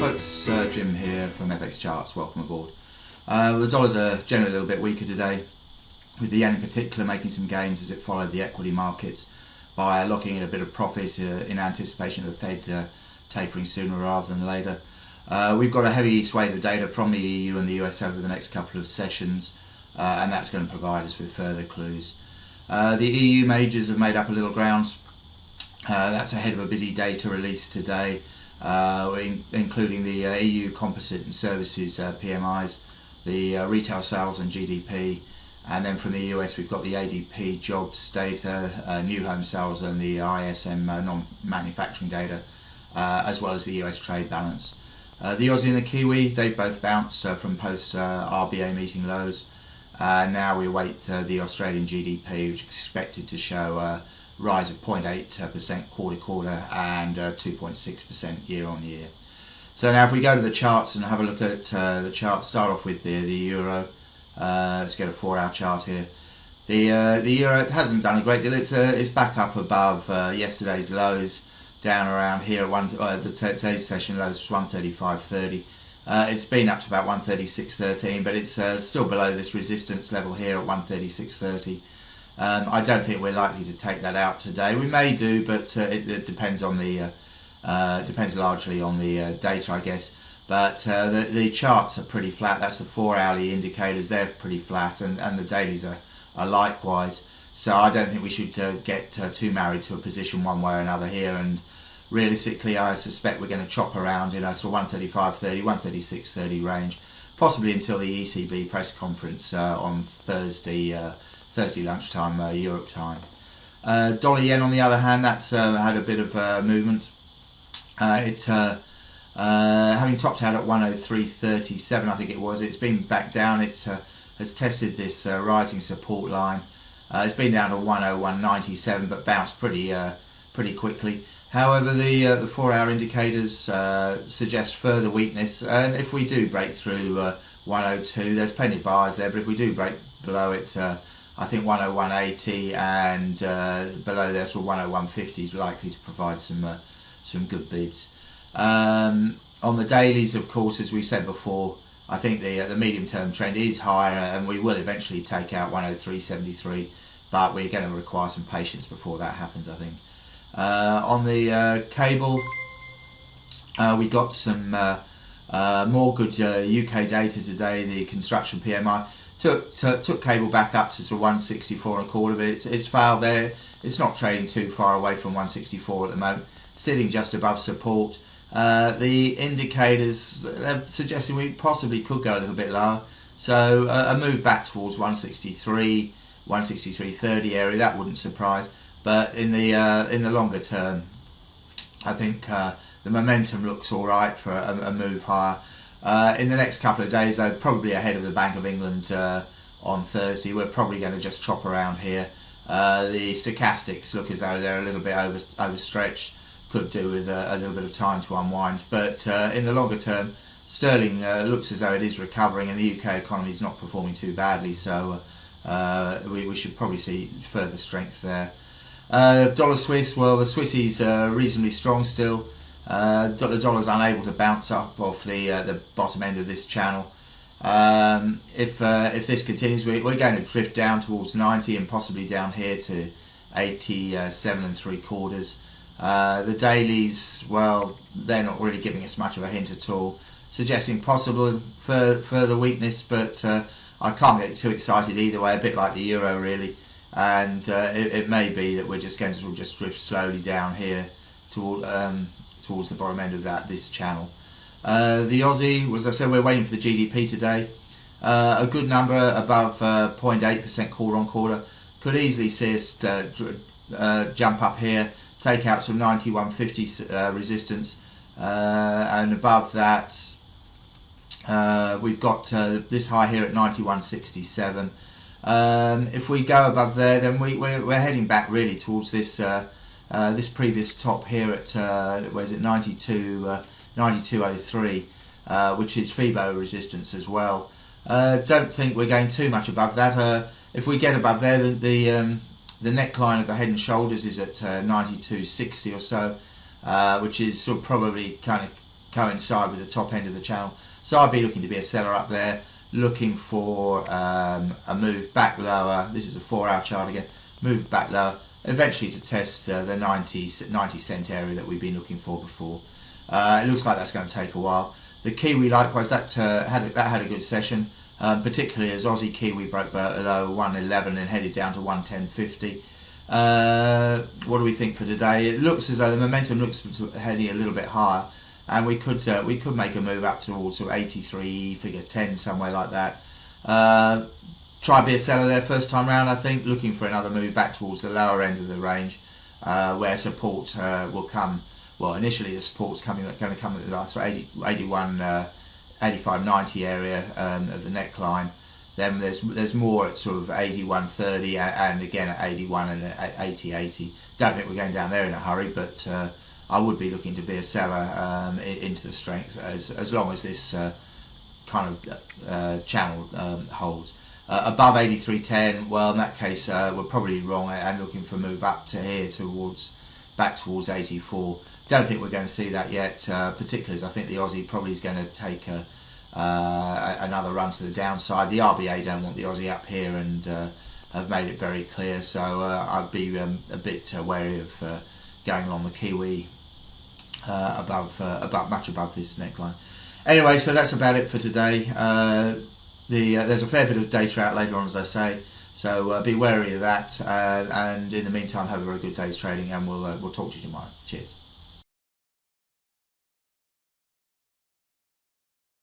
folks, Jim here from FX Charts, welcome aboard. The dollars are generally a little bit weaker today, with the yen in particular making some gains as it followed the equity markets by locking in a bit of profit in anticipation of the Fed tapering sooner rather than later. We've got a heavy swathe of data from the EU and the US over the next couple of sessions, and that's going to provide us with further clues. The EU majors have made up a little ground. That's ahead of a busy data release today, including the EU Composite and Services PMIs, the retail sales and GDP, and then from the US we've got the ADP Jobs data, new home sales and the ISM non-manufacturing data, as well as the US trade balance. The Aussie and the Kiwi, they've both bounced from post-RBA meeting lows. Now we await the Australian GDP, which is expected to show a rise of 0.8% quarter-quarter and 2.6% year-on-year. So now if we go to the charts and have a look at the charts, start off with the euro. Let's get a 4-hour chart here. The euro hasn't done a great deal. It's back up above yesterday's lows, down around here at today's session lows was 135.30. It's been up to about 136.13, but it's still below this resistance level here at 136.30. I don't think we're likely to take that out today. We may do, but it depends on the depends largely on the data, I guess. But the charts are pretty flat. That's the 4-hourly indicators. They're pretty flat, and the dailies are likewise. So I don't think we should get too married to a position one way or another here. And realistically, I suspect we're going to chop around, so 135.30, 136.30 range, possibly until the ECB press conference on Thursday lunchtime, Europe time. Dollar yen, on the other hand, that's had a bit of movement. Having topped out at 103.37, I think it was, it's been back down. It has tested this rising support line. It's been down to 101.97, but bounced pretty quickly. However, the 4-hour indicators suggest further weakness, and if we do break through 102, there's plenty of buyers there, but if we do break below it, I think 101.80 and below there, sort of 101.50 is likely to provide some good bids. On the dailies, of course, as we've said before, I think the medium-term trend is higher, and we will eventually take out 103.73, but we're going to require some patience before that happens, I think. On the cable, we got some more good UK data today. The construction PMI took cable back up to sort of 164.25, but it's failed there. It's not trading too far away from 164 at the moment, sitting just above support. The indicators are suggesting we possibly could go a little bit lower, so a move back towards 163, 163.30 area, that wouldn't surprise. But in the longer term, I think the momentum looks all right for a move higher. In the next couple of days, though, probably ahead of the Bank of England on Thursday, we're probably going to just chop around here. The stochastics look as though they're a little bit overstretched. Could do with a little bit of time to unwind. But in the longer term, sterling looks as though it is recovering, and the UK economy is not performing too badly. So we should probably see further strength there. Dollar Swiss, well, the Swissies are reasonably strong still. The dollar's unable to bounce up off the bottom end of this channel. If this continues, we're going to drift down towards 90 and possibly down here to 87.75. The dailies, well, they're not really giving us much of a hint at all, suggesting possible further weakness, but I can't get too excited either way, a bit like the euro really. And it may be that we're just going to sort of just drift slowly down here towards the bottom end of this channel. The Aussie, as I said, we're waiting for the GDP today. A good number above 0.8% quarter on quarter. Could easily see us jump up here, take out some 91.50 resistance, and above that we've got this high here at 91.67. If we go above there, then we're heading back really towards this this previous top here at where is it, 92.03, which is FIBO resistance as well. Don't think we're going too much above that. If we get above there, the neckline of the head and shoulders is at 92.60 or so, which is sort of probably kind of coincide with the top end of the channel. So I'd be looking to be a seller up there, looking for a move back lower. This is a 4-hour chart again, move back lower, eventually to test the 90 cent area that we've been looking for before. It looks like that's going to take a while. The Kiwi likewise, that had a good session, particularly as Aussie Kiwi broke below 111 and headed down to 110.50. What do we think for today? It looks as though the momentum looks heading a little bit higher, and we could make a move up towards sort of 83, figure 10, somewhere like that. Try to be a seller there first time round, I think, looking for another move back towards the lower end of the range, where support will come. Well, initially the support's going to come at the last 81, 85, 90 area of the neckline. Then there's more at sort of 81.30 and again at 81 and at 80.80. Don't think we're going down there in a hurry, but I would be looking to be a seller into the strength as long as this kind of channel holds. Above 83.10, well, in that case we're probably wrong and looking for a move up to here back towards 84. Don't think we're going to see that yet, particularly as I think the Aussie probably is going to take another run to the downside. The RBA don't want the Aussie up here and have made it very clear, so I'd be a bit wary of going along the Kiwi much above this neckline. Anyway, so that's about it for today. There's a fair bit of data out later on, as I say, so be wary of that. And in the meantime, have a very good day's trading, and we'll talk to you tomorrow. Cheers.